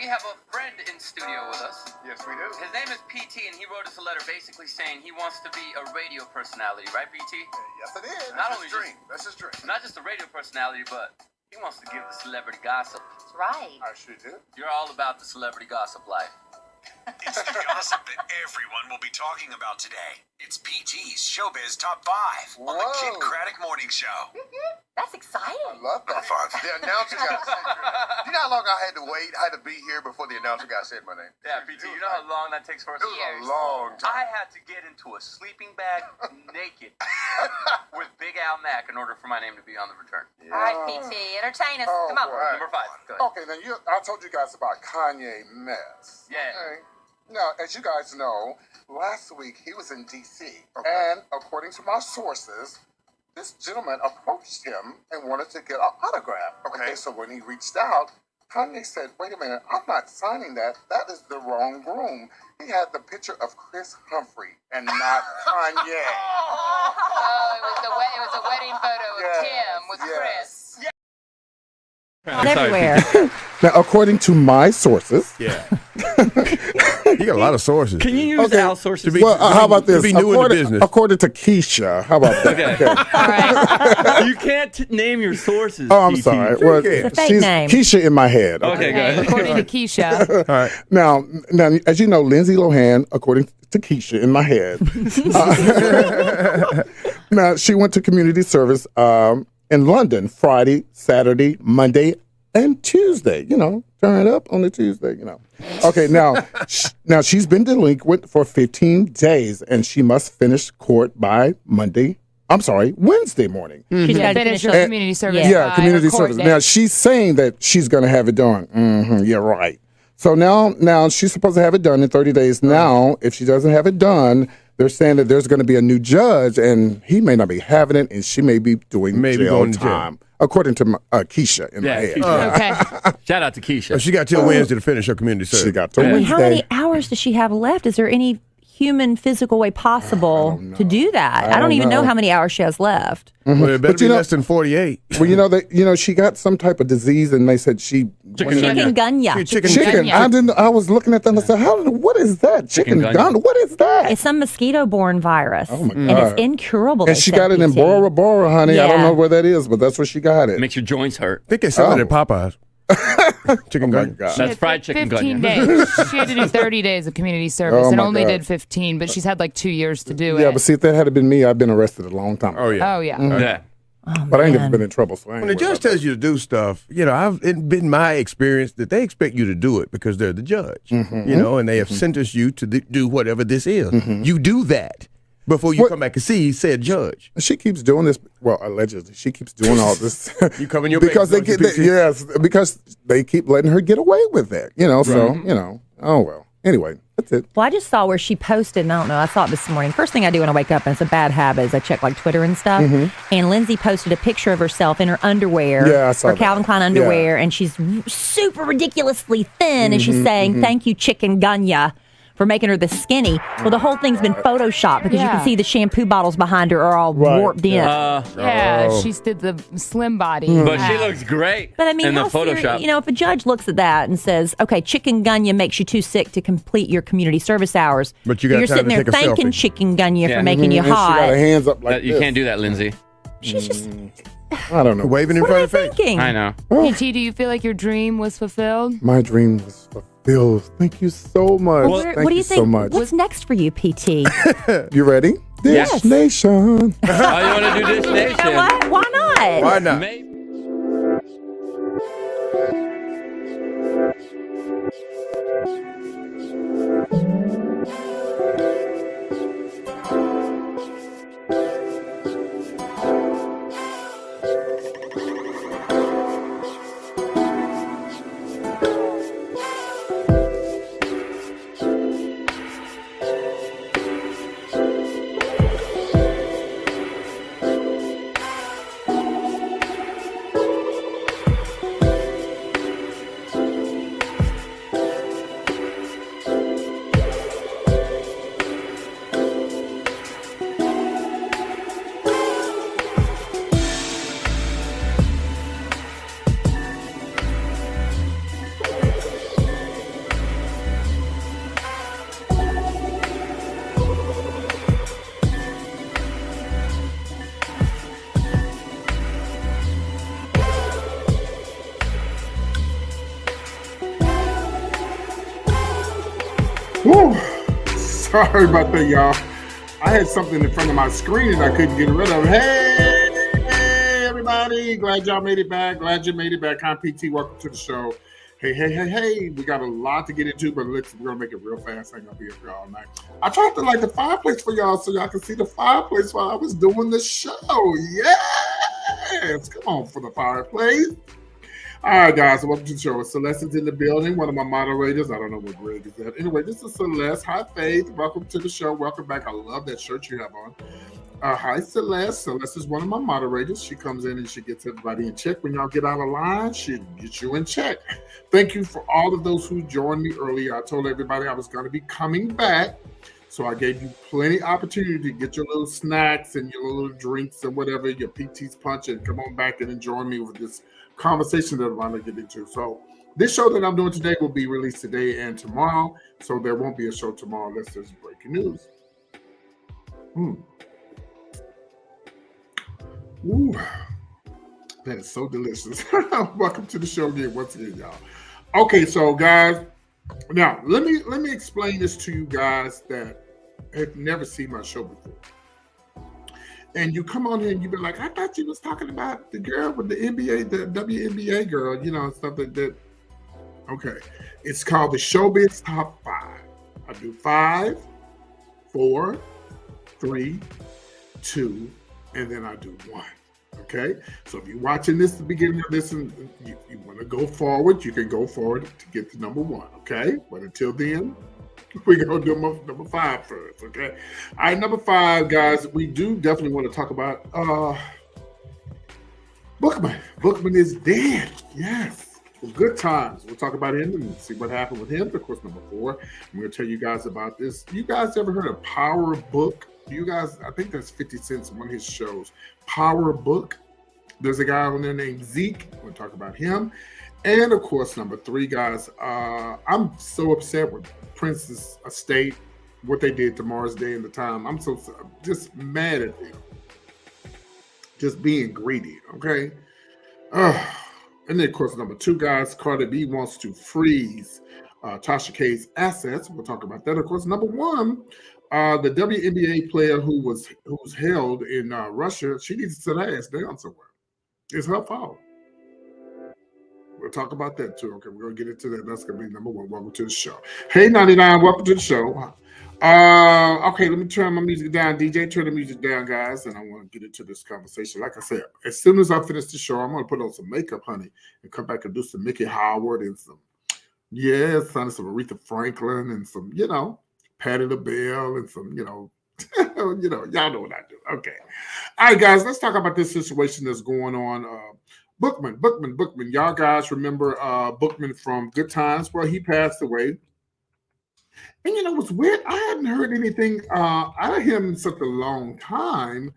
have a friend in studio with us. Yes, we do. His name is PT, and he wrote us a letter basically saying he wants to be a radio personality, right, PT? Yes, it is. Not That's only his dream. That's his dream. Not just a radio personality, but he wants to give the celebrity gossip. That's right. I sure do. You're all about the celebrity gossip life. It's the gossip that everyone will be talking about today. It's PT's Showbiz Top 5 on the Kid Craddock Morning Show. That's exciting. I love that. The announcer got sent here. You know how long I had to wait? I had to be here before the announcer got said my name. Yeah, PT, you know how long that takes for us? It was a long time. I had to get into a sleeping bag naked with Big Al Mack in order for my name to be on the return. All right, PT, entertain us. Oh, Come on. boy. Number 5. Go ahead. Okay, now I told you guys about Kanye mess. Yeah. Okay. Now, as you guys know, last week he was in D.C. Okay. And according to my sources, this gentleman approached him and wanted to get an autograph. Okay, so when he reached out, Kanye said, wait a minute, I'm not signing that. That is the wrong room. He had the picture of Chris Humphrey and not Kanye. Oh, it was a wedding photo of Kim with Chris. Everywhere. Now, according to my sources, You got a lot of sources. Can you use Al's sources? how about this? To be new in the business. According to Keisha, how about that? Okay. All right. You can't name your sources. Oh, I'm PT. sorry. Well, It's a fake she's name. Keisha in my head. Okay, good. According to Keisha. All right. Now, as you know, Lindsay Lohan, according to Keisha in my head, now she went to community service in London Friday, Saturday, Monday, and Tuesday. Turn it up on the Tuesday. Okay, now she's been delinquent for 15 days, and she must finish court by Wednesday morning. She's got to finish finish her her community service. Yeah, community her court service. date. Now she's saying that she's going to have it done. Yeah, right. So now she's supposed to have it done in 30 days. Now, if she doesn't have it done, they're saying that there's going to be a new judge, and he may not be having it, and she may be doing jail time, according to Keisha in my head. Keisha. Okay. Shout out to Keisha. She got till Wednesday to finish her community service. She got till I mean, Wednesday. how many hours does she have left? Is there any human physical way possible to do that? I don't even know how many hours she has left. Well, it better But be less than 48. Well, she got some type of disease, and they said she Chikungunya. chicken. I was looking at them and said, what is that? Chikungunya. What is that? It's some mosquito-borne virus. Oh, my God. And it's incurable. And they she said, got it in PT. Bora Bora, honey. I don't Yeah. know where that is, but that's where she got it. Makes your joints hurt. I think they sell it at Popeyes. Chicken gun. That's fried chicken 15 gun. days. She had to do 30 days of community service Oh, and my only God. did 15, but she's had like 2 years to do Yeah, it. but see, if that had been me, I'd been arrested a long time ago. Oh, yeah. Oh, yeah. Yeah. But I ain't never been in trouble, so I ain't When the worried judge about tells you to do stuff, it's been my experience that they expect you to do it because they're the judge, and they have sentenced you to do whatever this is. You do that before you come back and see said judge. that. She keeps doing this. Well, allegedly, she keeps doing all this. You covering your because they bases, get don't you, PC? because they keep letting her get away with that. So oh well. Anyway, that's it. Well, I just saw where she posted, and I don't know, I saw it this morning. First thing I do when I wake up, and it's a bad habit, is I check like Twitter and stuff. And Lindsay posted a picture of herself in her underwear, Yeah, I saw her that. Calvin Klein underwear, and she's super ridiculously thin, and she's saying, thank you, Chikungunya, for making her this skinny. Well, the whole thing's been photoshopped because you can see the shampoo bottles behind her are all warped in. Yeah, she did the slim body. But she looks great. But I mean, in the how serious, Photoshop. if a judge looks at that and says, okay, Chikungunya makes you too sick to complete your community service hours, But you got you're time sitting to there take a thanking selfie. Chikungunya Yeah. for making you And she got her hot. hands up like You this. can't do that, Lindsay. She's just, I don't know. Waving in what am front I of her face. thinking? I know. PT, do you feel like your dream was fulfilled? My dream was fulfilled. Thank you so much. Well, Thank what do you think? so much. What's next for you, PT? You ready? Dish Yes. Nation. Oh, you want to do this nation? What? Why not? Why not? Maybe. Whew. Sorry about that, y'all. I had something in front of my screen and I couldn't get rid of it. Hey, everybody. Glad y'all made it back. Glad you made it back. I'm PT. Welcome to the show. Hey. We got a lot to get into, but we're going to make it real fast. I ain't going to be up here all night. I tried to light the fireplace for y'all so y'all can see the fireplace while I was doing the show. Yes. Come on for the fireplace. All right, guys, welcome to the show. Celeste is in the building, one of my moderators. I don't know what grade is that. Anyway, this is Celeste. Hi, Faith. Welcome to the show. Welcome back. I love that shirt you have on. Hi, Celeste. Celeste is one of my moderators. She comes in and she gets everybody in check. When y'all get out of line, she gets you in check. Thank you for all of those who joined me earlier. I told everybody I was going to be coming back. So I gave you plenty opportunity to get your little snacks and your little drinks and whatever, your PT's punch, and come on back and join me with this conversation that I want to get into. So this show that I'm doing today will be released today and tomorrow. So there won't be a show tomorrow unless there's breaking news. Ooh, that is so delicious. Welcome to the show again, once again, y'all. Okay, so guys, now let me explain this to you guys that have never seen my show before. And you come on here and you be like, I thought you was talking about the girl with the NBA, the WNBA girl, you know, stuff like that. Okay. It's called the Showbiz Top 5. I do 5, 4, 3, 2, and then I do 1. Okay? So if you're watching this at the beginning of this and you want to go forward, you can go forward to get to number 1. Okay? But until then, we're going to do number 5 first, okay? All right, number 5, guys, we do definitely want to talk about Bookman. Bookman is dead, yes. Well, good times. We'll talk about him and see what happened with him. Of course, number 4, I'm going to tell you guys about this. You guys ever heard of Power Book? You guys, I think that's 50 Cent's one of his shows. Power Book. There's a guy on there named Zeke. We'll talk about him. And, of course, number 3, guys, I'm so upset with Prince's estate, what they did to Mars Day and the Time. I'm so just mad at them. Just being greedy, okay? And then, of course, number 2, guys, Cardi B wants to freeze Tasha K's assets. We'll talk about that. Of course, number 1, the WNBA player who was held in Russia, she needs to sit her ass down somewhere. It's her fault. We'll talk about that too. Okay, we're gonna get into that. That's gonna be number 1. Welcome to the show. Hey, 99, welcome to the show. Okay, let me turn my music down. DJ, turn the music down, guys, and I want to get into this conversation. Like I said, as soon as I finish the show, I'm gonna put on some makeup, honey, and come back and do some Mickey Howard and some some Aretha Franklin and some, Patti LaBelle and some, y'all know what I do. Okay. All right, guys, let's talk about this situation that's going on. Bookman. Y'all guys remember Bookman from Good Times? Well, he passed away. And what's weird? I hadn't heard anything out of him in such a long time.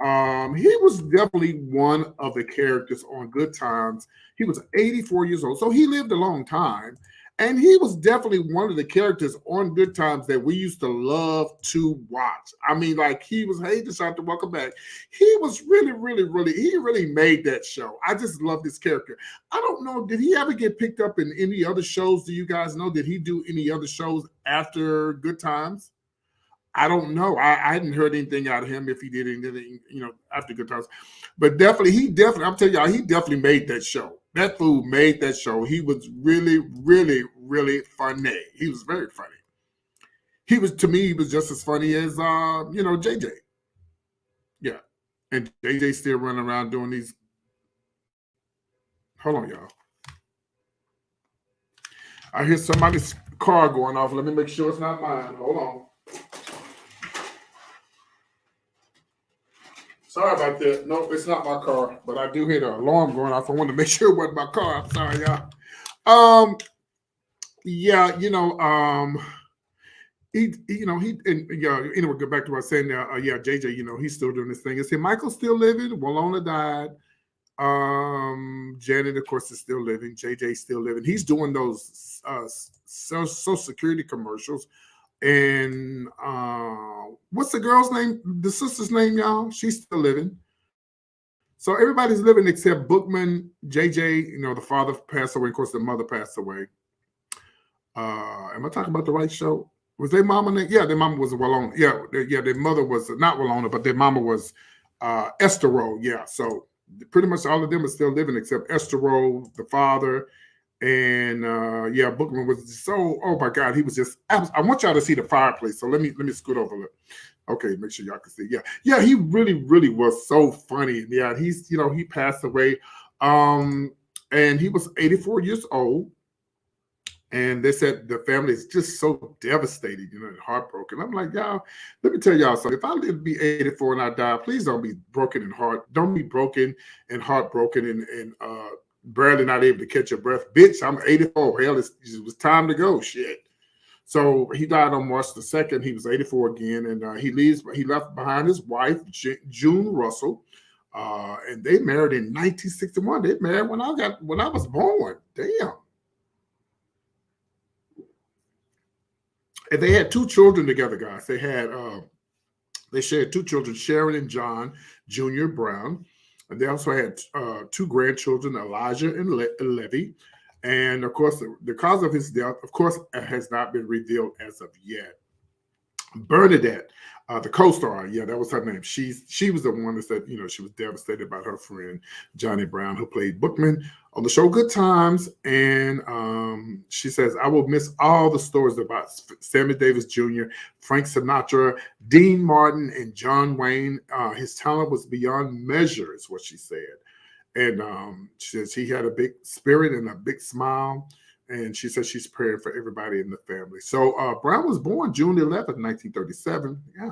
He was definitely one of the characters on Good Times. He was 84 years old, so he lived a long time. And he was definitely one of the characters on Good Times that we used to love to watch. I mean, like he was, hey, Tasha, welcome back. He was he really made that show. I just love this character. I don't know, did he ever get picked up in any other shows? Do you guys know? Did he do any other shows after Good Times? I don't know. I hadn't heard anything out of him if he did anything, after Good Times. But I'm telling y'all, he definitely made that show. That fool made that show. He was really funny. He was very funny. He was just as funny as JJ. Yeah. And JJ still running around doing these. Hold on, y'all. I hear somebody's car going off. Let me make sure it's not mine. Hold on. Sorry about that. No, it's not my car, but I do hear the alarm going off. I wanted to make sure it wasn't my car. I'm sorry, y'all. Anyway, go back to what I was saying now. JJ, he's still doing this thing. Is Michael's still living? Walona died. Janet, of course, is still living. JJ's still living. He's doing those Social Security commercials. And what's the girl's name? The sister's name, y'all? She's still living. So everybody's living except Bookman, JJ, the father passed away. Of course, the mother passed away. Am I talking about the right show? Was their mama named? Yeah, their mama was Walona. Yeah, their mother was not Walona, but their mama was Estero. Yeah, so pretty much all of them are still living except Estero, the father, and Bookman was so. Oh my God, he was just. I want y'all to see the fireplace. So let me scoot over a little. Okay, make sure y'all can see. Yeah, he really was so funny. Yeah, he's he passed away, and he was 84 years old. And they said the family is just so devastated, and heartbroken. I'm like, y'all, let me tell y'all something. If I live to be 84 and I die, please don't be broken in heart. Don't be broken and heartbroken and barely not able to catch your breath. Bitch, I'm 84. Hell, it was time to go. Shit. So he died on March the 2nd. He was 84 again, and he left behind his wife, June Russell, and they married in 1961. They married when I was born. Damn. And they had 2 children together, guys. They shared 2 children, Sharon and John Jr. Brown. And they also had 2 grandchildren, Elijah and Levy. And of course, the cause of his death, of course, has not been revealed as of yet. Bernadette, the co-star, that was her name. She was the one that said, she was devastated about her friend Johnny Brown, who played Bookman on the show Good Times. And she says, I will miss all the stories about Sammy Davis Jr., Frank Sinatra, Dean Martin, and John Wayne. His talent was beyond measure, is what she said. And she says he had a big spirit and a big smile. And she says she's praying for everybody in the family. So Brown was born June 11th, 1937. Yeah.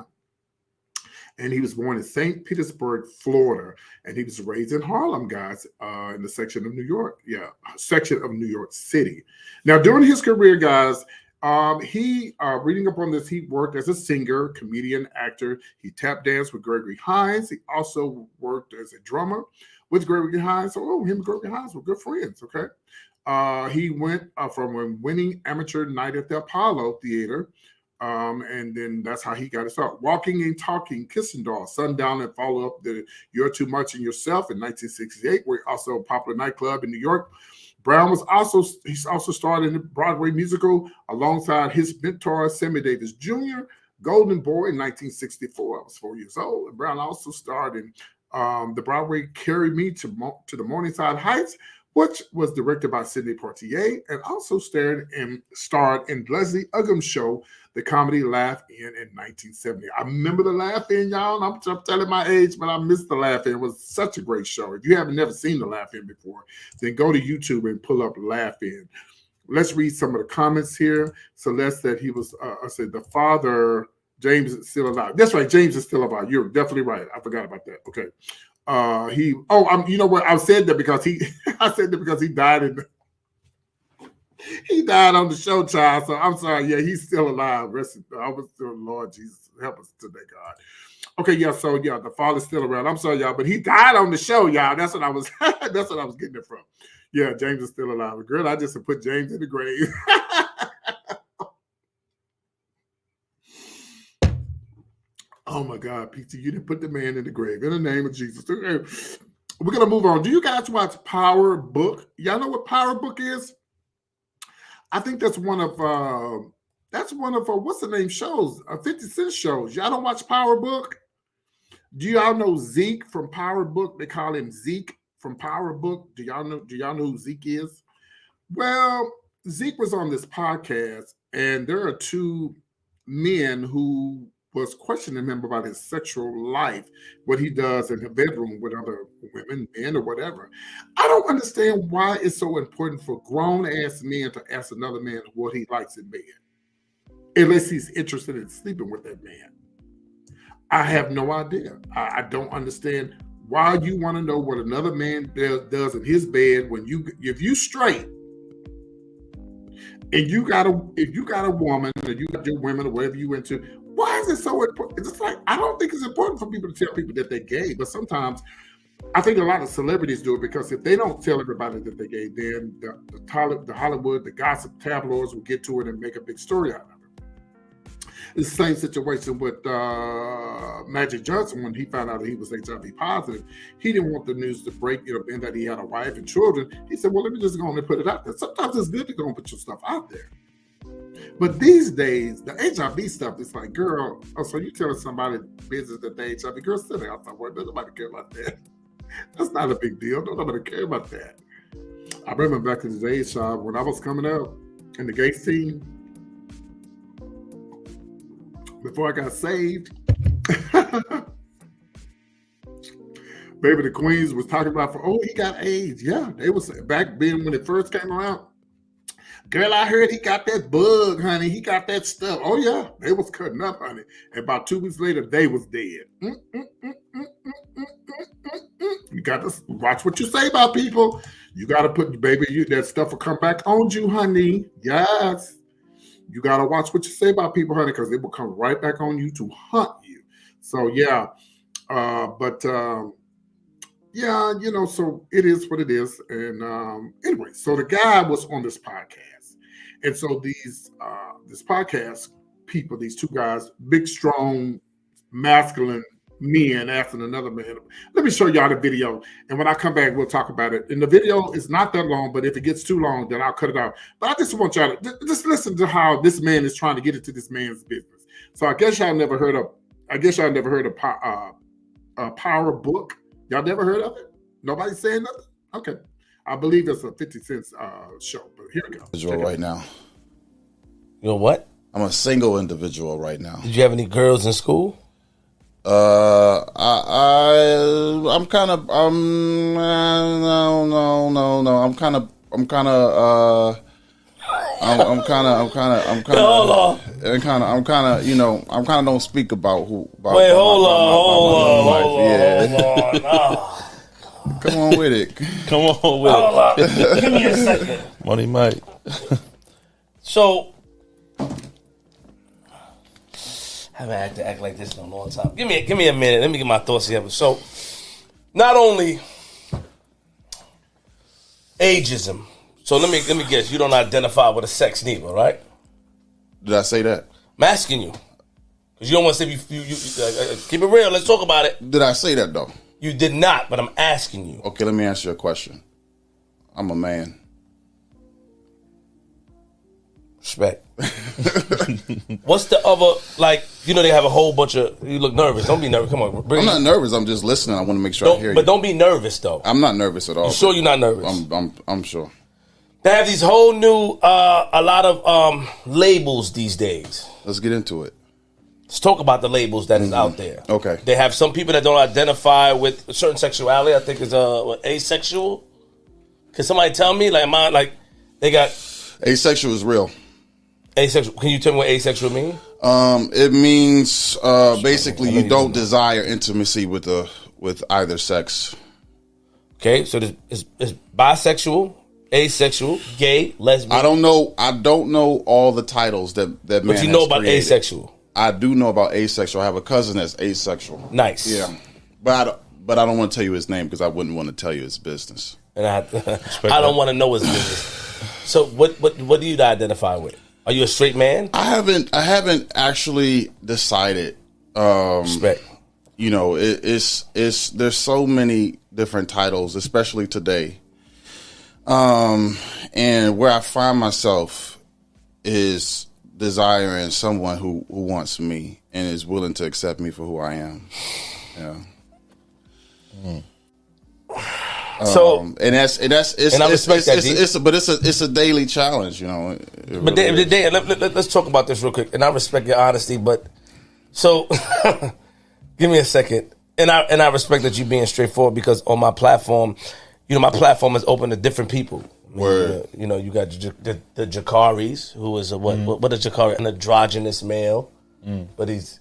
And he was born in St. Petersburg, Florida. And he was raised in Harlem, guys, in the section of New York. Yeah, section of New York City. Now, during his career, guys, reading up on this, he worked as a singer, comedian, actor. He tap danced with Gregory Hines. He also worked as a drummer with Gregory Hines. So, him and Gregory Hines were good friends, okay? He went from a winning amateur night at the Apollo Theater, and then that's how he got his start. Walking and Talking, Kissing Doll, Sundown, and follow up the You're Too Much in Yourself in 1968, were also a popular nightclub in New York. Brown was also starred in the Broadway musical alongside his mentor Sammy Davis Jr., Golden Boy in 1964. I was 4 years old. And Brown also starred in the Broadway Carry Me to the Morningside Heights, which was directed by Sidney Poitier, and also starred in Leslie Uggams' show, the comedy Laugh In 1970. I remember the Laugh In, y'all. I'm telling my age, but I missed the Laugh In. It was such a great show. If you haven't never seen the Laugh In before, then go to YouTube and pull up Laugh In. Let's read some of the comments here. Celeste said he was, the father, James is still alive. That's right, James is still alive. You're definitely right. I forgot about that. Okay. You know what? I said that because he died he died on the show, child. So I'm sorry. Yeah, he's still alive. I was still, Lord Jesus, help us today, God. Okay, yeah. So yeah, the father's still around. I'm sorry, y'all, but he died on the show, y'all. That's what I was. That's what I was getting it from. Yeah, James is still alive. Girl, I just put James in the grave. Oh my God, PT, you didn't put the man in the grave. In the name of Jesus. Okay. We're gonna move on. Do you guys watch Power Book? Y'all know what Power Book is? I think that's one of what's the name shows? 50 Cent shows. Y'all don't watch Power Book? Do y'all know Zeke from Power Book? They call him Zeke from Power Book. Do y'all know who Zeke is? Well, Zeke was on this podcast, and there are 2 men who was questioning him about his sexual life, what he does in the bedroom with other women, men, or whatever. I don't understand why it's so important for grown-ass men to ask another man what he likes in bed, unless he's interested in sleeping with that man. I have no idea. I don't understand why you want to know what another man does in his bed if you straight, and if you got a woman, or you got your women, or whatever you into. Why is it so important? It's just like, I don't think it's important for people to tell people that they're gay, but sometimes I think a lot of celebrities do it, because if they don't tell everybody that they're gay, then the Hollywood, the gossip tabloids will get to it and make a big story out of it. It's the same situation with Magic Johnson. When he found out that he was HIV positive, he didn't want the news to break, and that he had a wife and children. He said, well, let me just go on and put it out there. Sometimes it's good to go and put your stuff out there. But these days, the HIV stuff is like, girl, so you telling somebody business that they HIV, girl, sit down somewhere. Nobody care about that. That's not a big deal. Nobody care about that. I remember back in the day, Shop, when I was coming up in the gay scene, before I got saved, Baby the Queens was talking about, he got AIDS. Yeah, they was back then when it first came around. Girl, I heard he got that bug, honey. He got that stuff. Oh, yeah, they was cutting up, honey. And about 2 weeks later, they was dead. You got to watch what you say about people. You got to put, baby, that stuff will come back on you, honey. Yes. You got to watch what you say about people, honey, because it will come right back on you to hunt you. So, yeah. Yeah, so it is what it is. And anyway, so the guy was on this podcast. And so this podcast people, these two guys, big, strong, masculine men asking another man. Let me show y'all the video. And when I come back, we'll talk about it. And the video is not that long, but if it gets too long, then I'll cut it out. But I just want y'all to just listen to how this man is trying to get into this man's business. So I guess y'all never heard of Power Book. Y'all never heard of it? Nobody saying nothing? Okay. I believe it's a 50 Cent show, but here we go. Individual right now. You're what? I'm a single individual right now. Did you have any girls in school? I'm kind of don't speak about who. Wait, hold on. Come on with it. Come on with it. Give me a second. Money Mike. So, I haven't had to act like this in a long time. Give me a minute. Let me get my thoughts together. So, not only ageism. So let me guess. You don't identify with a sex neither, right? Did I say that? I'm asking you because you don't want to say you keep it real. Let's talk about it. Did I say that though? You did not, but I'm asking you. Okay, let me answer your question. I'm a man. Respect. What's the other, they have a whole bunch of, you look nervous. Don't be nervous. Come on. I'm not nervous. I'm just listening. I want to make sure I hear you. But don't be nervous, though. I'm not nervous at all. You sure you're not nervous? I'm sure. They have these whole new, a lot of labels these days. Let's get into it. Let's talk about the labels that is out there. Okay. They have some people that don't identify with a certain sexuality. I think is asexual. Can somebody tell me? They got asexual is real. Asexual. Can you tell me what asexual means? It means basically you don't desire intimacy with either sex. Okay, so it's bisexual, asexual, gay, lesbian. I don't know all the titles that man. But you know about created. Asexual. I do know about asexual. I have a cousin that's asexual. Nice. Yeah, but I don't want to tell you his name because I wouldn't want to tell you his business. And I don't want to know his business. So what do you identify with? Are you a straight man? I haven't actually decided. Respect. It's there's so many different titles, especially today. And where I find myself is desiring someone who wants me and is willing to accept me for who I am. Yeah. So and I respect that. It's a daily challenge, But let's talk about this real quick. And I respect your honesty, but so give me a second. And I respect that you being straightforward because on my platform, my platform is open to different people. Word. You got the Jakaris, who is what is Jakari? An androgynous male, but he's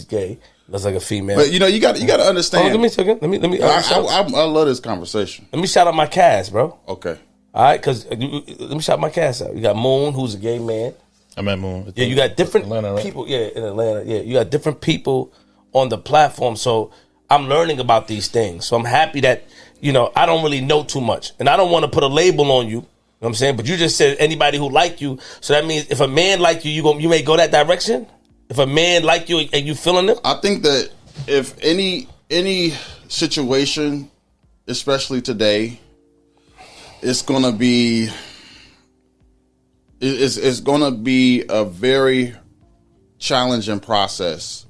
gay. Looks like a female. But you got to understand. Give me a second. Let me. I love this conversation. Let me shout out my cast, bro. Okay. All right, because let me shout my cast out. You got Moon, who's a gay man. I met Moon. Yeah, you got different Atlanta, right? people. Yeah, in Atlanta. Yeah, you got different people on the platform. So I'm learning about these things. So I'm happy that I don't really know too much, and I don't want to put a label on you. You know what I'm saying? But you just said anybody who like you. So that means if a man like you, you may go that direction. If a man like you and you feeling it, I think that if any situation, especially today, it's gonna be it's going to be a very challenging process.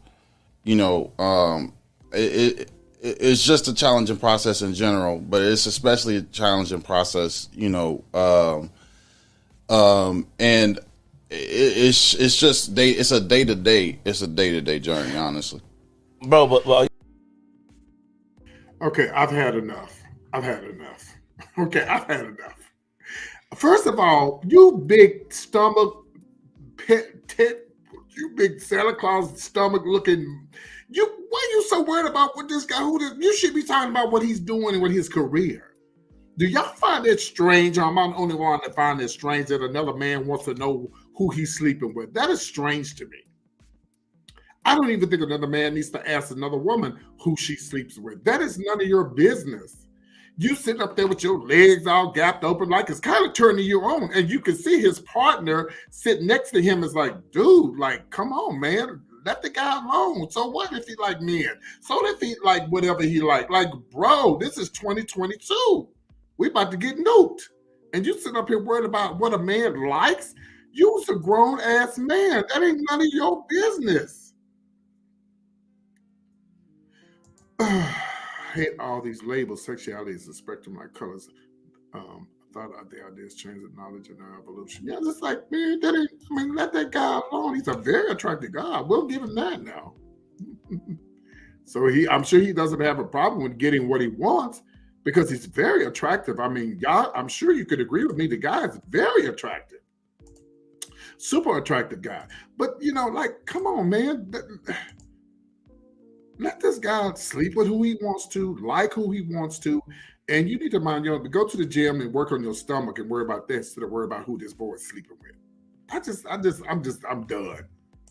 You know, it's just a challenging process in general, but it's especially a challenging process. You know, and it's just it's a day to day journey, honestly, bro. But okay, I've had enough. Okay, I've had enough. First of all, you big stomach, you big Santa Claus stomach looking. Why are you so worried about what this guy? You should be talking about what he's doing and what his career. Do y'all find it strange? I'm not the only one that find it strange that another man wants to know who he's sleeping with. That is strange to me. I don't even think another man needs to ask another woman who she sleeps with. That is none of your business. You sit up there with your legs all gapped open, like it's kind of turning you on. And you can see his partner sit next to him is like, dude, like, come on, man. Let the guy alone. So what if he like men? So if he like whatever he like? Like, bro, this is 2022. We about to get nuked. And you sit up here worried about what a man likes? You's a grown-ass man. That ain't none of your business. I hate all these labels. Sexuality is a spectrum like colors. I thought the ideas change with knowledge and evolution. Yeah, just like, man, let that guy alone. He's a very attractive guy. We'll give him that now. So I'm sure he doesn't have a problem with getting what he wants because he's very attractive. I mean, y'all, I'm sure you could agree with me. The guy is very attractive. Super attractive guy. But, you know, like, come on, man. Let this guy sleep with who he wants to, like who he wants to, and you need to mind go to the gym and work on your stomach and worry about this instead of worry about who this boy is sleeping with. I'm done.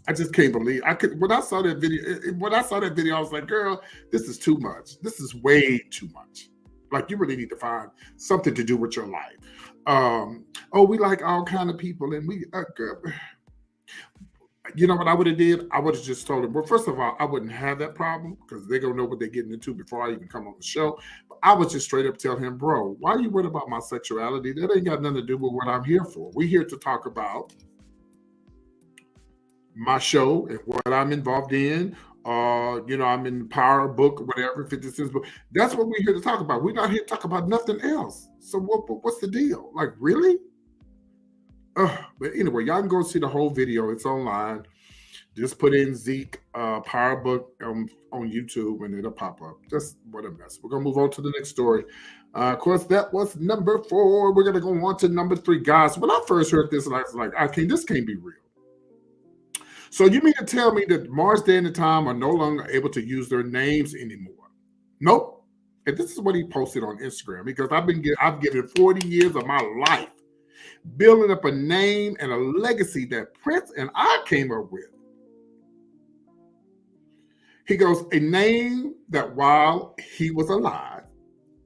I just can't believe when I saw that video, I was like, girl, this is too much. This is way too much. Like, you really need to find something to do with your life. We like all kind of people, and we girl. You know what I would have did? I would have just told him, well, first of all, I wouldn't have that problem because they're going to know what they're getting into before I even come on the show. But I would just straight up tell him, bro, why are you worried about my sexuality? That ain't got nothing to do with what I'm here for. We're here to talk about my show and what I'm involved in. I'm in the Power book or whatever, 50 Cents book. That's what we're here to talk about. We're not here to talk about nothing else. So what's the deal? Like, really? But anyway, y'all can go see the whole video. It's online. Just put in Zeke Power Book on YouTube and it'll pop up. Just what a mess. We're going to move on to the next story. Of course, that was number 4. We're going to go on to number 3. Guys, when I first heard this, I was like, this can't be real. So you mean to tell me that Mars Day and the Time are no longer able to use their names anymore? Nope. And this is what he posted on Instagram because I've given 40 years of my life building up a name and a legacy that Prince and I came up with. He goes, a name that while he was alive,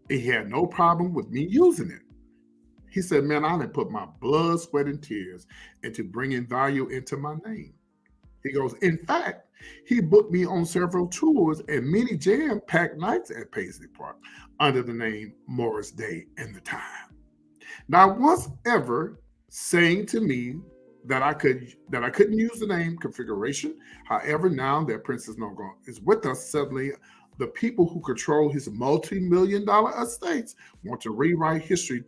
he had no problem with me using it. He said, man, I done put my blood, sweat, and tears into bringing value into my name. He goes, in fact, he booked me on several tours and many jam-packed nights at Paisley Park under the name Morris Day and the Time. Not once ever saying to me that I couldn't use the name configuration. However, now that Prince is with us, suddenly the people who control his multi-million-dollar estates want to rewrite history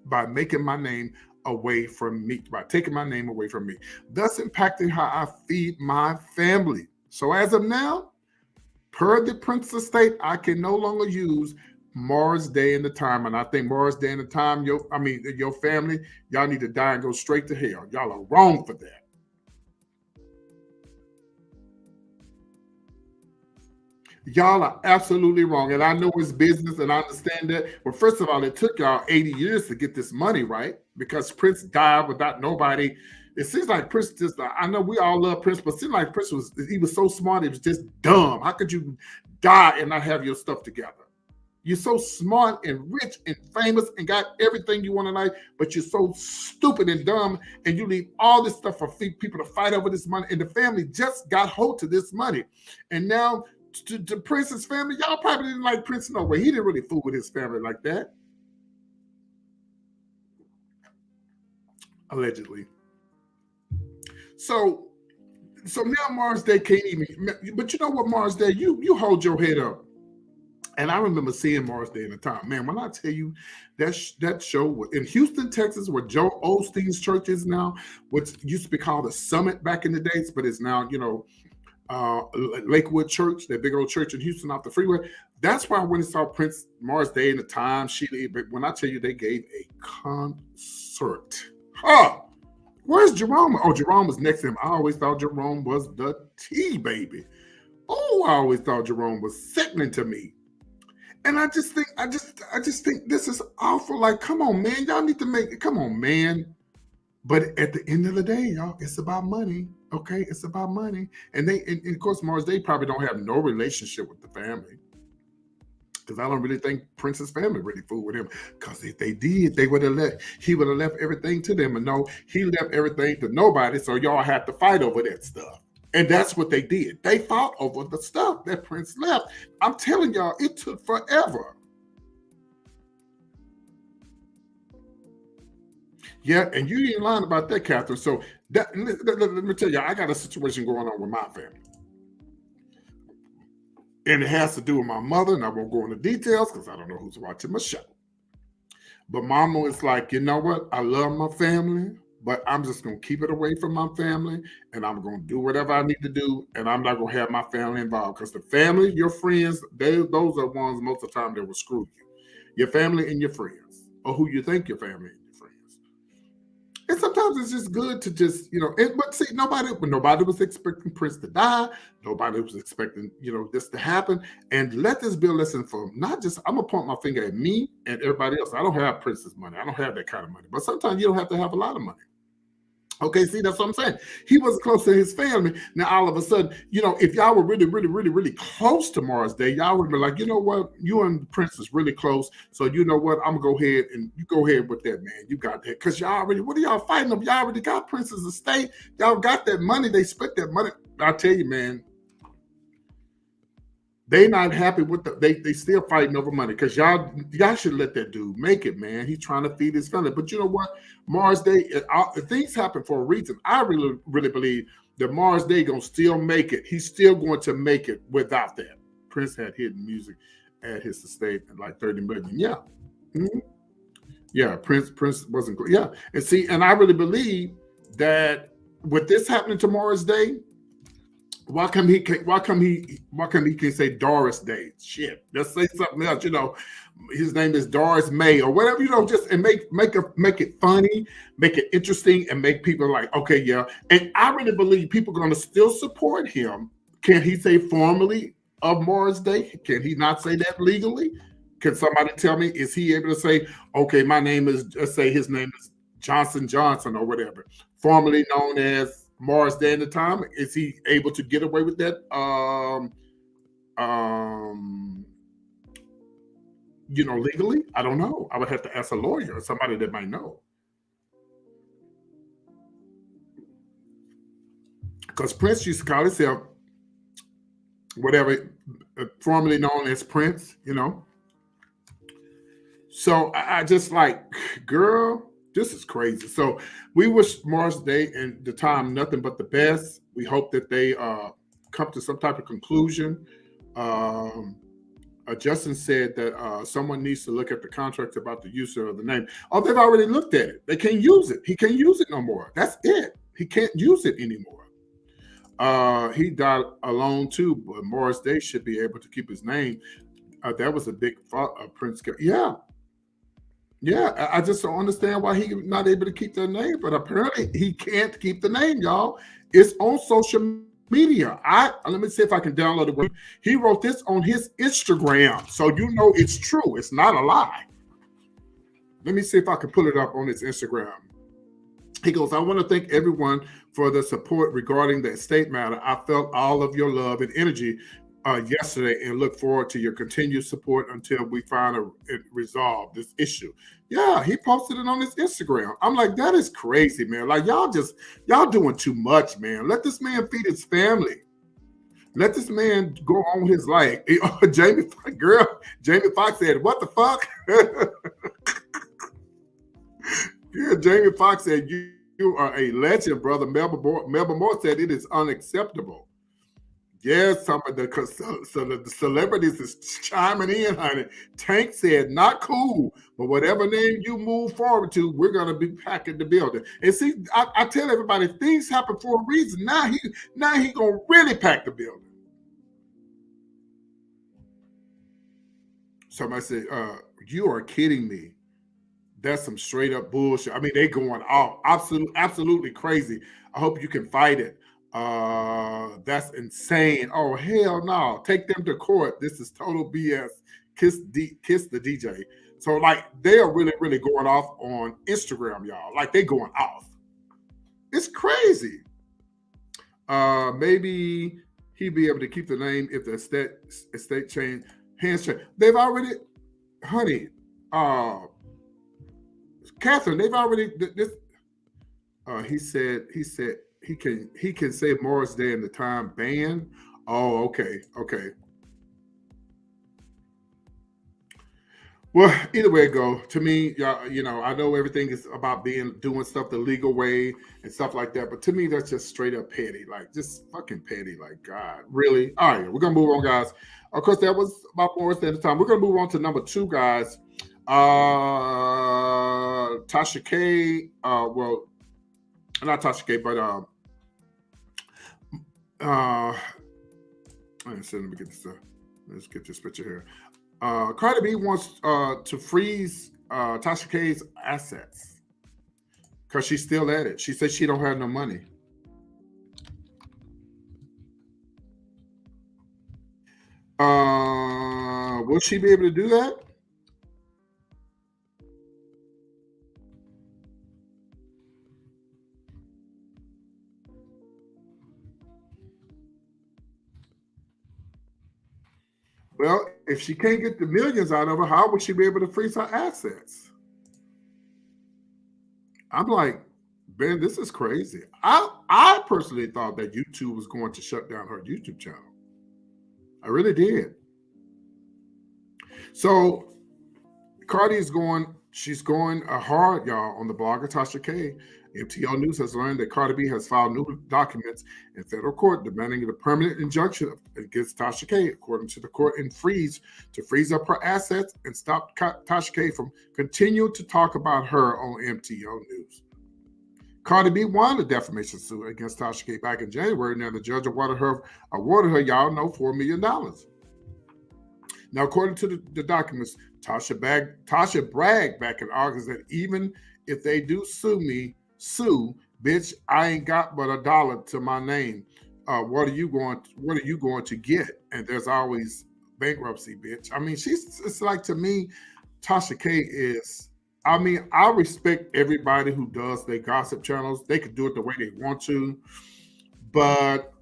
by taking my name away from me, thus impacting how I feed my family. So as of now, per the Prince estate, I can no longer use Mars Day and the Time. And I think Mars Day and the Time, your family, y'all need to die and go straight to hell. Y'all are wrong for that. Y'all are absolutely wrong. And I know it's business and I understand that. But first of all, it took y'all 80 years to get this money, right? Because Prince died without nobody. It seems like Prince I know we all love Prince, but it seems like Prince was so smart, it was just dumb. How could you die and not have your stuff together? You're so smart and rich and famous and got everything you want in life, but you're so stupid and dumb, and you leave all this stuff for people to fight over this money. And the family just got hold to this money. And now to Prince's family, y'all probably didn't like Prince no way. He didn't really fool with his family like that. allegedly. So now Mars Day can't even. But you know what, Mars Day, you hold your head up. And I remember seeing Mars Day in the time. Man, when I tell you that show was in Houston, Texas, where Joe Osteen's church is now, which used to be called the Summit back in the days, but it's now, Lakewood Church, that big old church in Houston off the freeway. That's why I went and saw Prince Mars Day in the time. But when I tell you they gave a concert. Where's Jerome? Oh, Jerome was next to him. I always thought Jerome was the T, baby. Oh, I always thought Jerome was sickening to me. And I just think this is awful. Like, come on, man. Y'all need to make it. Come on, man. But at the end of the day, y'all, it's about money. Okay? It's about money. And of course, Mars, they probably don't have no relationship with the family. Because I don't really think Prince's family really fooled with him. Because if they did, he would have left everything to them. And no, he left everything to nobody. So y'all had to fight over that stuff. And that's what they did. They fought over the stuff that Prince left. I'm telling y'all, it took forever. Yeah, and you ain't lying about that, Catherine. So let me tell you, I got a situation going on with my family. And it has to do with my mother, and I won't go into details because I don't know who's watching my show. But Mama was like, you know what? I love my family, but I'm just going to keep it away from my family, and I'm going to do whatever I need to do, and I'm not going to have my family involved. Because the family, your friends, those are ones most of the time that will screw you. Your family and your friends, or who you think your family and your friends. And sometimes it's just good to just, but see, nobody was expecting Prince to die. Nobody was expecting, this to happen. And let this be a lesson for not just, I'm going to point my finger at me and everybody else. I don't have Prince's money. I don't have that kind of money. But sometimes you don't have to have a lot of money. Okay, see, that's what I'm saying. He wasn't close to his family. Now, all of a sudden, if y'all were really, really, really, really close to Mars Day, y'all would be like, you know what? You and Prince is really close. So you know what? I'm going to go ahead and you go ahead with that, man. You got that. Because what are y'all fighting over? Y'all already got Prince's estate. Y'all got that money. They spent that money. I tell you, man, they not happy with they still fighting over money because y'all should let that dude make it, man. He's trying to feed his family. But you know what? Mars Day, things happen for a reason. I really, really believe that Mars Day gonna still make it. He's still going to make it without that. Prince had hidden music at his estate at like 30 million. Yeah. Mm-hmm. Yeah, Prince wasn't good. Yeah. And see, and I really believe that with this happening to Mars Day, why come he can say Doris Day? Shit, let's say something else. His name is Doris May or whatever. Just and make it funny, make it interesting, and make people like, okay, yeah. And I really believe people are going to still support him. Can he say formally of Mars Day? Can he not say that legally? Can somebody tell me? Is he able to say, okay, my name is, let's say his name is Johnson or whatever, formerly known as Mars Day in the time? Is he able to get away with that? Legally? I don't know. I would have to ask a lawyer or somebody that might know. Because Prince used to call himself whatever, formerly known as Prince, So I just like, girl, this is crazy. So we wish Mars Day and the time nothing but the best. We hope that they come to some type of conclusion. Justin said that someone needs to look at the contract about the use of the name. Oh, they've already looked at it. They can't use it. He can't use it no more. That's it. He can't use it anymore. He died alone too, but Mars Day should be able to keep his name. That was a big Prince. Yeah. Yeah, I just don't understand why he's not able to keep that name, but apparently he can't keep the name, y'all. It's on social media. Let me see if I can download it. He wrote this on his Instagram, so it's true. It's not a lie. Let me see if I can pull it up on his Instagram. He goes, I want to thank everyone for the support regarding the estate matter. I felt all of your love and energy yesterday and look forward to your continued support until we find resolve this issue. Yeah, he posted it on his Instagram. I'm like, that is crazy, man. Like, y'all doing too much, man. Let this man feed his family. Let this man go on his life. Jamie Foxx said, what the fuck? Yeah, Jamie Foxx said, You are a legend, brother. Melba Moore said it is unacceptable. Yes, some of the celebrities is chiming in, honey. Tank said, not cool, but whatever name you move forward to, we're going to be packing the building. And see, I tell everybody, things happen for a reason. Now he going to really pack the building. Somebody said, you are kidding me. That's some straight up bullshit. I mean, they going off. Absolutely crazy. I hope you can fight it. That's insane. Oh, hell no. Take them to court. This is total BS. Kiss the DJ. So, like, they are really, really going off on Instagram, y'all. Like, they going off. It's crazy. Maybe he'd be able to keep the name if the estate change, hands change. They've already, honey, Catherine, they've already, he said he can say Morris Day in the time ban. Oh, okay. Well, either way it go, to me, y'all, I know everything is about doing stuff the legal way and stuff like that, but to me, that's just straight up petty, like just fucking petty, like God, really? All right, we're gonna move on, guys. Of course, that was about Morris Day at the time. We're gonna move on to number 2, guys. Tasha K, well, not Tasha K, but let me get this. Let's get this picture here. Cardi B wants to freeze Tasha K's assets because she's still at it. She said she don't have no money. Will she be able to do that? Well, if she can't get the millions out of her, how would she be able to freeze her assets? I'm like, Ben, this is crazy. I personally thought that YouTube was going to shut down her YouTube channel. I really did. So Cardi is she's going hard, y'all, on the blogger Tasha K. MTL News has learned that Cardi B has filed new documents in federal court demanding a permanent injunction against Tasha K, according to the court, and freeze up her assets and stop Tasha K from continuing to talk about her on MTL News. Cardi B won a defamation suit against Tasha K back in January. Now the judge awarded her, y'all know, $4 million. Now, according to the documents, Tasha bragged back in August that even if they do sue, bitch, I ain't got but $1 to my name. What are you going to get? And there's always bankruptcy, bitch. I mean, it's like, to me, Tasha K is, I mean, I respect everybody who does their gossip channels. They could do it the way they want to, but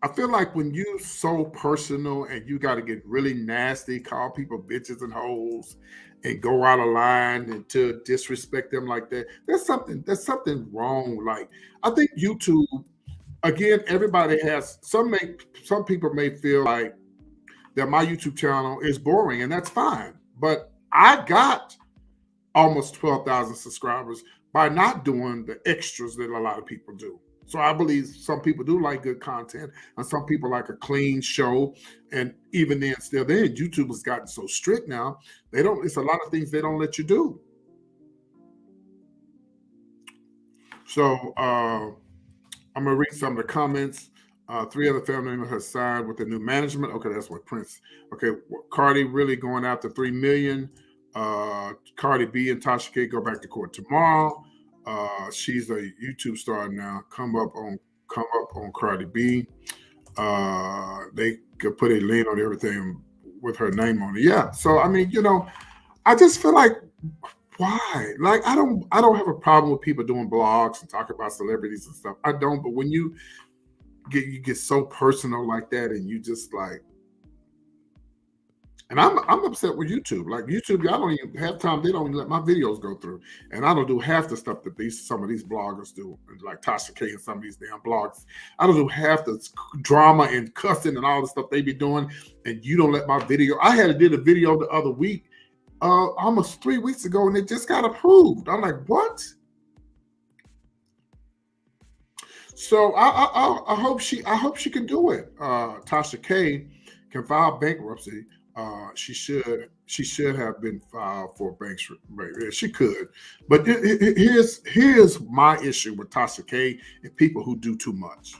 I feel like when you so personal and you got to get really nasty, call people bitches and hoes, and go out of line and to disrespect them like that, there's something wrong. Like, I think YouTube, again, everybody has some people may feel like that my YouTube channel is boring, and that's fine. But I got almost 12,000 subscribers by not doing the extras that a lot of people do. So I believe some people do like good content, and some people like a clean show. And even then, YouTube has gotten so strict now. It's a lot of things they don't let you do. So I'm gonna read some of the comments. 3 other family members have signed with the new management. Okay, that's what Prince. Okay, Cardi really going after $3 million. Cardi B and Tasha K go back to court tomorrow. She's a YouTube star now. Come up on Cardi B. They could put a lien on everything with her name on it. Yeah. So I mean, I just feel like, why? Like, I don't have a problem with people doing blogs and talking about celebrities and stuff. I don't. But when you get so personal like that, and you just like, and I'm upset with YouTube. Like, YouTube, y'all don't even have time. They don't even let my videos go through. And I don't do half the stuff that some of these bloggers do, like Tasha K and some of these damn blogs. I don't do half the drama and cussing and all the stuff they be doing. And you don't let my video. I did a video the other week, almost 3 weeks ago, and it just got approved. I'm like, what? So I hope she can do it. Tasha K can file bankruptcy. She should have been filed for bankruptcy. She could, but here's my issue with Tasha K and people who do too much.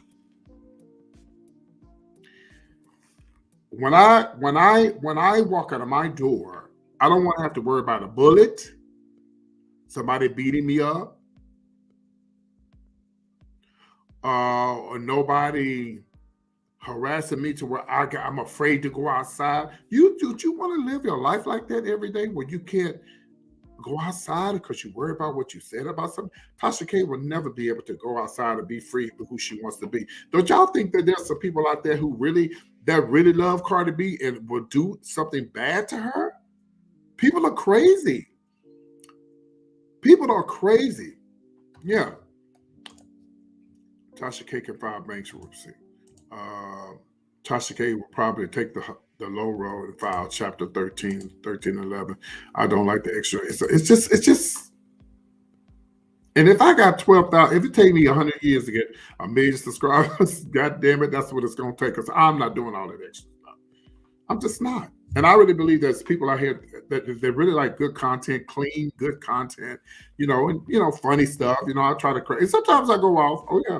When I walk out of my door, I don't want to have to worry about a bullet, somebody beating me up, or nobody harassing me to where I'm afraid to go outside. You want to live your life like that every day where you can't go outside because you worry about what you said about something? Tasha K will never be able to go outside and be free for who she wants to be. Don't y'all think that there's some people out there who really love Cardi B and will do something bad to her? People are crazy. People are crazy. Yeah. Tasha K can file bankruptcy. Tasha K will probably take the low road and file chapter 13, 11. I don't like the extra. It's just. And if I got 12,000, if it take me 100 years to get 1 million subscribers, God damn it, that's what it's going to take. Because I'm not doing all that extra stuff. I'm just not. And I really believe there's people out here that they really like good content, clean, good content, and funny stuff. I try to create. And sometimes I go off. Oh yeah.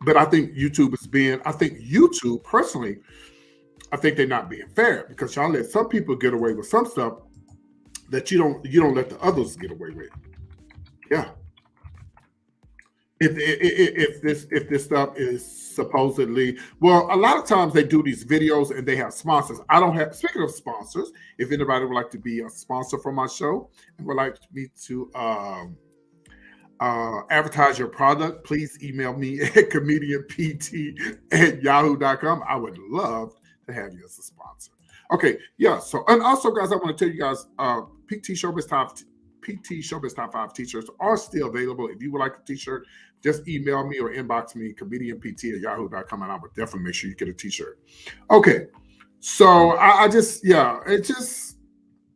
But I think YouTube personally, I think they're not being fair because y'all let some people get away with some stuff that you don't let the others get away with. Yeah. If this stuff is supposedly, well, a lot of times they do these videos and they have sponsors. Speaking of sponsors, if anybody would like to be a sponsor for my show and would like me to advertise your product, please email me at comedianpt@yahoo.com. I would love to have you as a sponsor. Okay, yeah. So, and also, guys, I want to tell you guys, PT Showbiz Top 5 t-shirts are still available. If you would like a t-shirt, just email me or inbox me, comedianpt@yahoo.com, and I would definitely make sure you get a t-shirt. Okay, so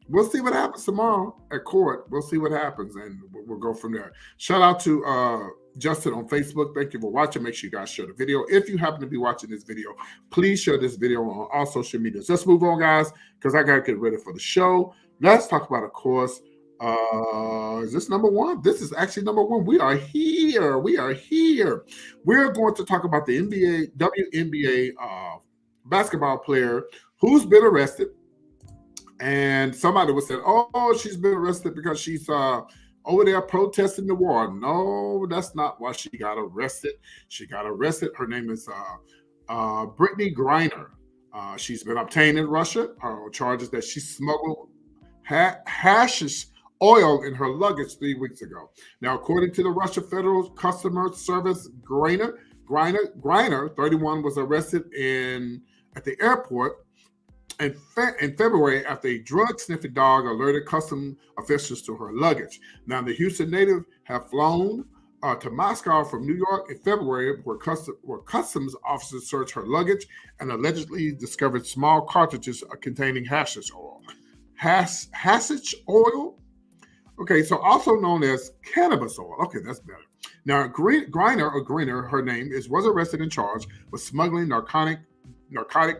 we'll see what happens tomorrow at court. We'll see what happens, and we'll go from there. Shout out to Justin on Facebook. Thank you for watching. Make sure you guys share the video. If you happen to be watching this video, please share this video on all social media. Let's move on, guys, because I got to get ready for the show. Let's talk about, of course, is this number one? This is actually number one. We are here. We're going to talk about the WNBA basketball player who's been arrested. And somebody was saying, oh, she's been arrested because she's over there protesting the war. No, that's not why she got arrested. She got arrested. Her name is Brittney Griner. She's been obtained in Russia. Her charges that she smuggled hashish oil in her luggage 3 weeks ago. Now, according to the Russia Federal Customer Service, Griner, 31, was arrested at the airport in February after a drug-sniffing dog alerted custom officials to her luggage. Now, the Houston native have flown to Moscow from New York in February, where customs officers searched her luggage and allegedly discovered small cartridges containing hashish oil. Hashish oil? Okay, so also known as cannabis oil. Okay, that's better. Now, Griner, her name was arrested and charged with smuggling narcotic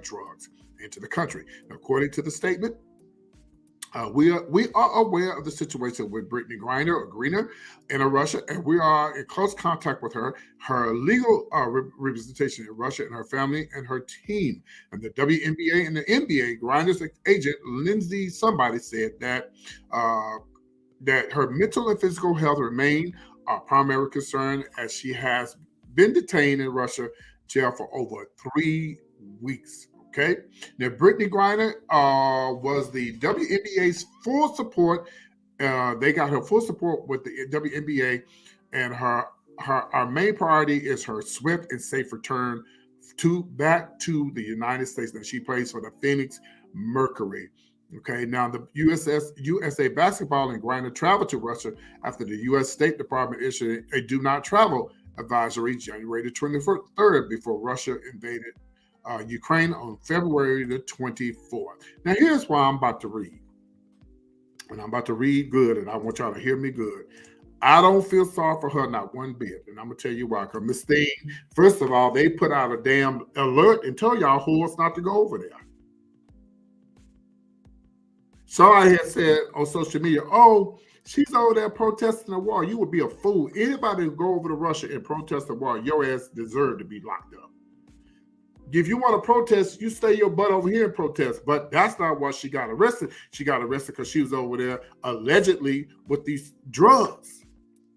drugs into the country. Now, according to the statement, we are aware of the situation with Brittney Griner in Russia, and we are in close contact with her legal representation in Russia, and her family and her team. And the WNBA and the NBA, Griner's agent, Lindsay, somebody said that her mental and physical health remain our primary concern, as she has been detained in Russia jail for over 3 weeks. Okay. Now, Brittney Griner was the WNBA's full support. They got her full support with the WNBA, and our main priority is her swift and safe return back to the United States. That she plays for the Phoenix Mercury. Okay. Now, the USA Basketball and Griner traveled to Russia after the U.S. State Department issued a do not travel advisory January the 23rd before Russia invaded Ukraine on February the 24th. Now, here's what I'm about to read. and I'm about to read good, and I want y'all to hear me good. I don't feel sorry for her, not one bit. And I'm going to tell you why. Because Miss Thing, first of all, they put out a damn alert and tell y'all whores not to go over there. So I had said on social media, oh, she's over there protesting the war. You would be a fool. Anybody who go over to Russia and protest the war, your ass deserve to be locked up. If you want to protest, you stay your butt over here and protest. But that's not why she got arrested. She got arrested because she was over there allegedly with these drugs.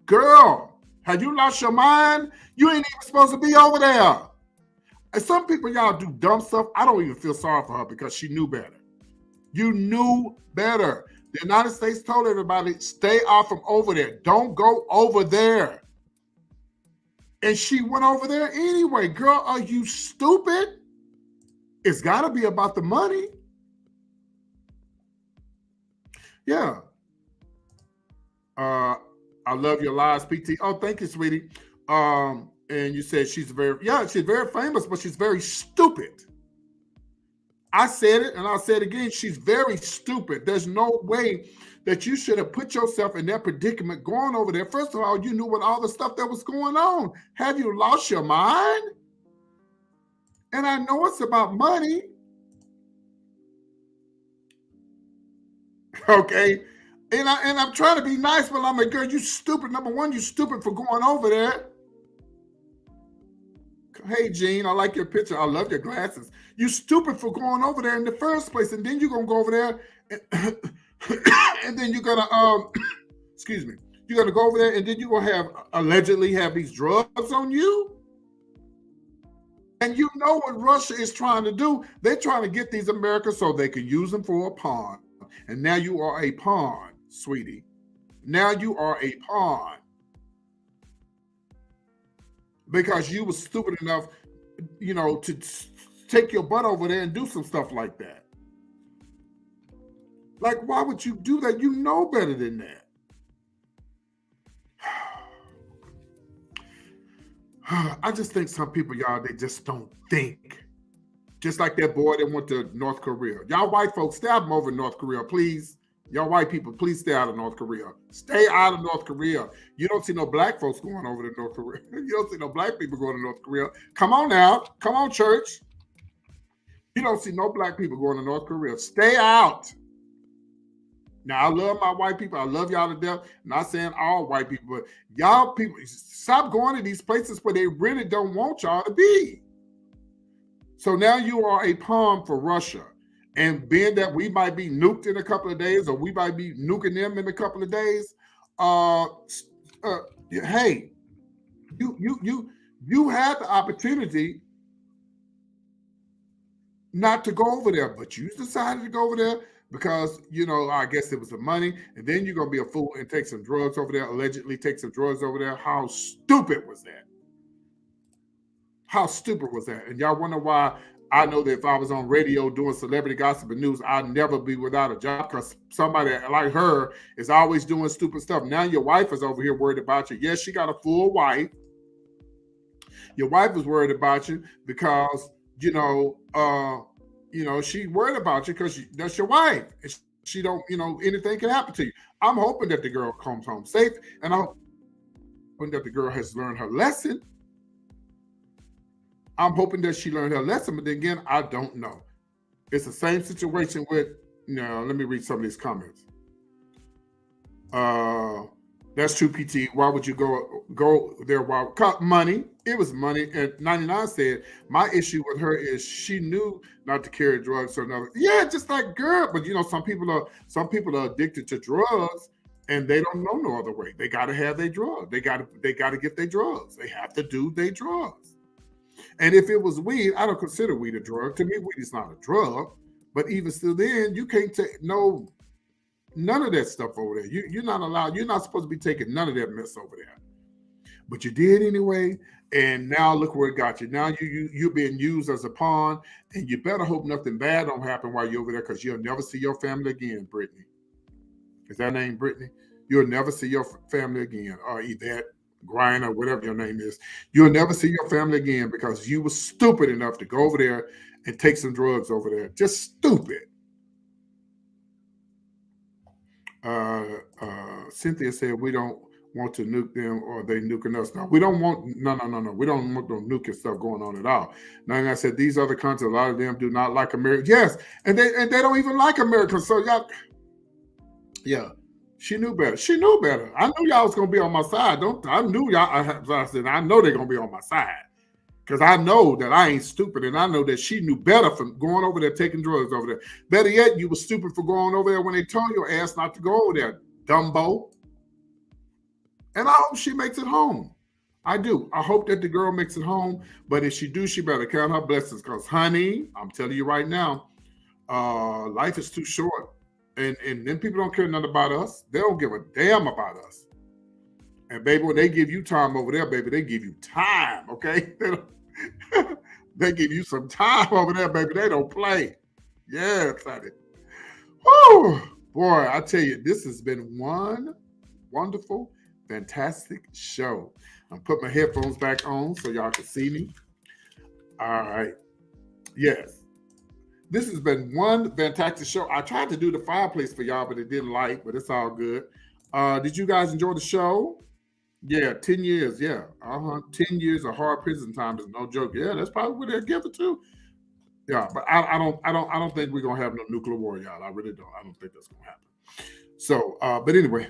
Girl, have you lost your mind? You ain't even supposed to be over there. And some people, y'all do dumb stuff. I don't even feel sorry for her because she knew better. You knew better. The United States told everybody, stay off from over there. Don't go over there. And she went over there anyway. Girl, are you stupid? It's got to be about the money. Yeah. I love your lies, PT. Oh, thank you, sweetie. And you said she's very famous, but she's very stupid. I said it, and I'll say it again. She's very stupid. There's no way that you should have put yourself in that predicament going over there. First of all, you knew what all the stuff that was going on. Have you lost your mind? And I know it's about money. Okay. And I'm trying to be nice, but I'm like, girl, you stupid. Number one, you stupid for going over there. Hey, Gene, I like your picture. I love your glasses. You stupid for going over there in the first place. And then you're going to go over there and then you're going to, excuse me, you're going to go over there and then you're going to allegedly have these drugs on you. And you know what Russia is trying to do? They're trying to get these Americans so they can use them for a pawn. And now you are a pawn, sweetie. Now you are a pawn. Because you were stupid enough, to take your butt over there and do some stuff like that. Like, why would you do that? You know better than that. I just think some people, y'all, they just don't think. Just like that boy that went to North Korea. Y'all white folks, stay out of over North Korea, please. Y'all white people, please stay out of North Korea. Stay out of North Korea. You don't see no black folks going over to North Korea. You don't see no black people going to North Korea. Come on now. Come on, church. You don't see no black people going to North Korea. Stay out. Now, I love my white people. I love y'all to death. I'm not saying all white people, but y'all people, stop going to these places where they really don't want y'all to be. So now you are a pawn for Russia. And being that we might be nuked in a couple of days, or we might be nuking them in a couple of days, hey, you had the opportunity not to go over there, but you decided to go over there because, I guess it was the money, and then you're going to be a fool and take some drugs over there, allegedly take some drugs over there. How stupid was that? How stupid was that? And y'all wonder why I know that if I was on radio doing celebrity gossip and news, I'd never be without a job because somebody like her is always doing stupid stuff. Now your wife is over here worried about you. Yes, she got a full wife. Your wife is worried about you because, she worried about you because that's your wife. And she don't, anything can happen to you. I'm hoping that the girl comes home safe, and I'm hoping that the girl has learned her lesson. I'm hoping that she learned her lesson, but then again, I don't know. It's the same situation with, let me read some of these comments. That's true, PT. Why would you go there? Why? Money. It was money. And 99 said, my issue with her is she knew not to carry drugs or another. Yeah, just like girl. But some people are addicted to drugs and they don't know no other way. They gotta have their drugs. They gotta get their drugs. They have to do their drugs. And if it was weed, I don't consider weed a drug. To me, weed is not a drug. But even still then, you can't take none of that stuff over there. You're not allowed. You're not supposed to be taking none of that mess over there. But you did anyway. And now look where it got you. Now you're being used as a pawn. And you better hope nothing bad don't happen while you're over there because you'll never see your family again, Brittney. Is that name Brittney? You'll never see your family again. Or Yvette, Griner, whatever your name is. You'll never see your family again because you were stupid enough to go over there and take some drugs over there. Just stupid. Cynthia said we don't want to nuke them or they nuking us. No, we don't want no. We don't want no nuking stuff going on at all. Now I said these other countries, a lot of them do not like America. Yes, and they don't even like America. So y'all, yeah, she knew better. She knew better. I knew y'all was gonna be on my side. I knew y'all. I said I know they're gonna be on my side. Because I know that I ain't stupid, and I know that she knew better from going over there, taking drugs over there. Better yet, you were stupid for going over there when they told your ass not to go over there, dumbo. And I hope she makes it home. I do. I hope that the girl makes it home. But if she do, she better count her blessings. Because, honey, I'm telling you right now, life is too short. And then people don't care nothing about us. They don't give a damn about us. And, baby, when they give you time over there, baby, they give you time, okay? They give you some time over there, baby. They don't play. Yeah, honey. Woo! Boy, I tell you, this has been one wonderful, fantastic show. I'm putting my headphones back on so y'all can see me. All right. Yes. This has been one fantastic show. I tried to do the fireplace for y'all, but it didn't like, but it's all good. Did you guys enjoy the show? Yeah, 10 years. Yeah. 10 years of hard prison time is no joke. Yeah, that's probably what they'll give it to. Yeah, but I don't think we're gonna have no nuclear war, y'all. I really don't. I don't think that's gonna happen. So, but anyway,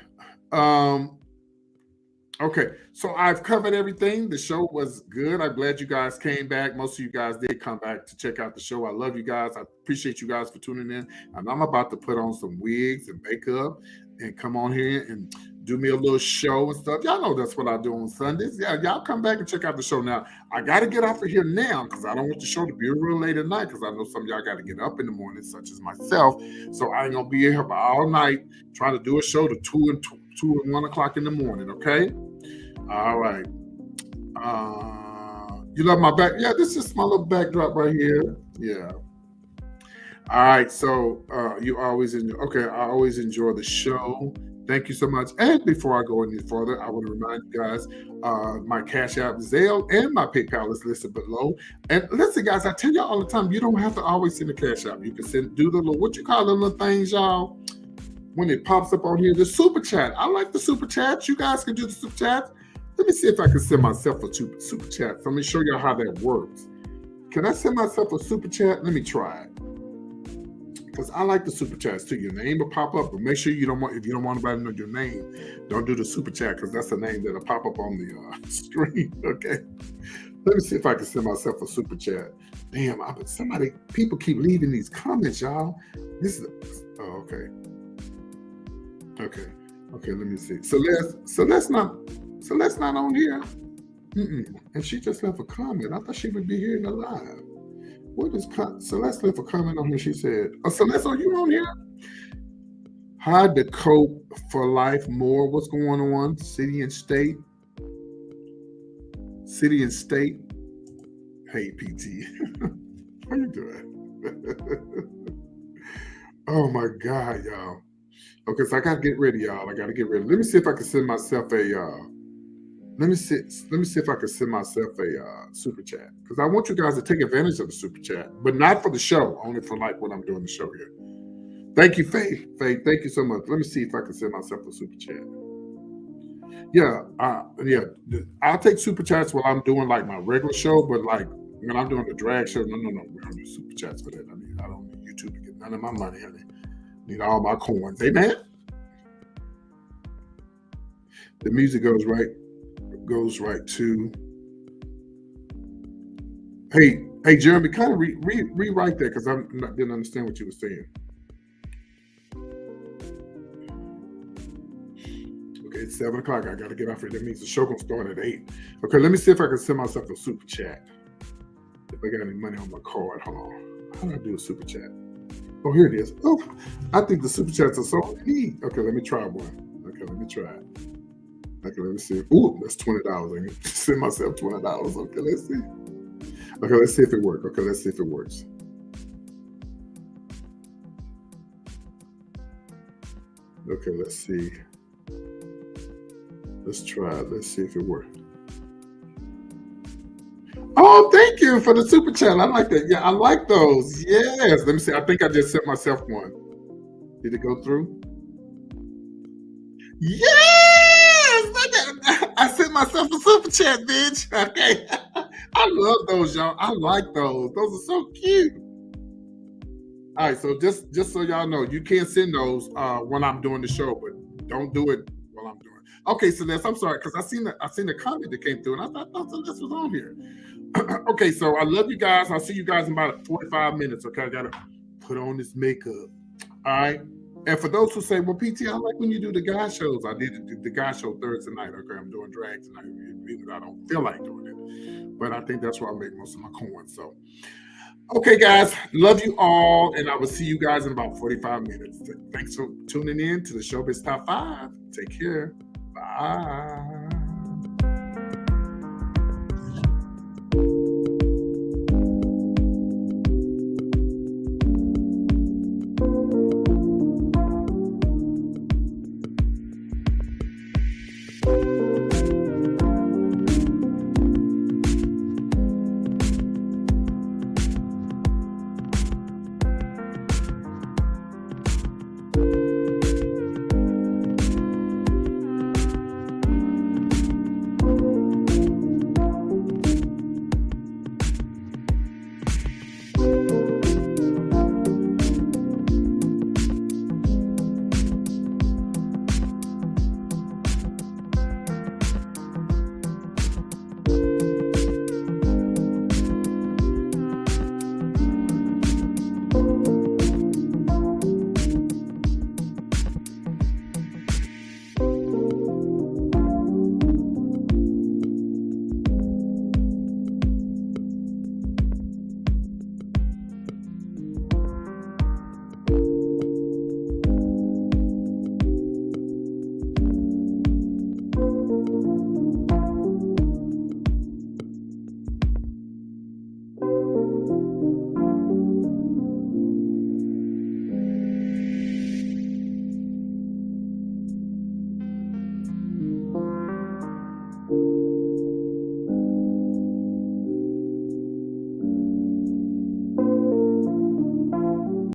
okay. So I've covered everything. The show was good. I'm glad you guys came back. Most of you guys did come back to check out the show. I love you guys. I appreciate you guys for tuning in. And I'm about to put on some wigs and makeup and come on here and do me a little show and stuff. Y'all know that's what I do on Sundays. Yeah, y'all come back and check out the show. Now, I got to get off of here now because I don't want the show to be real late at night because I know some of y'all got to get up in the morning, such as myself. So I ain't going to be here all night trying to do a show to 2 and 1 o'clock in the morning, okay? All right. You love my back? Yeah, this is my little backdrop right here. Yeah. All right. So you always enjoy. Okay, I always enjoy the show. Thank you so much. And before I go any further, I want to remind you guys, my Cash App, Zelle, and my PayPal is listed below. And listen, guys, I tell y'all all the time, you don't have to always send a Cash App. You can do the little, what you call the little things, y'all, when it pops up on here, the super chat. I like the super chats. You guys can do the super chats. Let me see if I can send myself a super chat. So let me show y'all how that works. Can I send myself a super chat? Let me try it. Because I like the super chats too. Your name will pop up, but make sure if you don't want anybody to know your name, don't do the super chat because that's the name that'll pop up on the screen. Okay. Let me see if I can send myself a super chat. Damn, people keep leaving these comments, y'all. This is okay. Okay, let me see. Celeste's not on here. And she just left a comment. I thought she would be here in the live. What is Celeste left a comment on here? She said, Celeste, are you on here? How to cope for life more. What's going on? City and state. Hey, PT. How you doing? Oh my God, y'all. Okay, so I gotta get ready, y'all. Let me see if I can send myself a let me see if I can send myself a super chat. Because I want you guys to take advantage of the super chat, but not for the show, only for like when I'm doing the show here. Thank you, Faye. Faye, thank you so much. Let me see if I can send myself a super chat. Yeah, I'll take super chats while I'm doing like my regular show, but like when I'm doing the drag show, no, we don't do super chats for that. I don't need YouTube to get none of my money. I need all my coins. Hey, man. The music goes right to. Hey, Jeremy, kind of rewrite that because I didn't understand what you were saying. Okay, it's 7 o'clock. I got to get off here. That means the show gonna start at 8. Okay, let me see if I can send myself a super chat. If I got any money on my card, hold on. How do I do a super chat? Oh, here it is. Oh, I think the super chats are so neat. Okay, let me try one. Okay, let me try it. Okay, let me see. Ooh, that's $20. I can send myself $20. Okay, let's see. Okay, let's see if it works. Okay, let's see if it works. Okay, let's see. Let's try it. Let's see if it works. Oh, thank you for the super chat. I like that. Yeah, I like those. Yes. Let me see. I think I just sent myself one. Did it go through? Yes! I sent myself a super chat, bitch. Okay. I love those, y'all. I like those. Those are so cute. All right, so just so y'all know, you can't send those when I'm doing the show, but don't do it while I'm doing it. Okay, Celeste, I'm sorry, because I seen the comment that came through, and I thought Celeste was on here. Okay, so I love you guys. I'll see you guys in about 45 minutes. Okay, I gotta put on this makeup. All right. And for those who say, well, PT, I like when you do the guy shows. I did the guy show Thursday night. Okay, I'm doing drag tonight. Even though I don't feel like doing it. But I think that's where I make most of my coins. So, okay, guys, love you all. And I will see you guys in about 45 minutes. Thanks for tuning in to the Showbiz Top 5. Take care. Bye.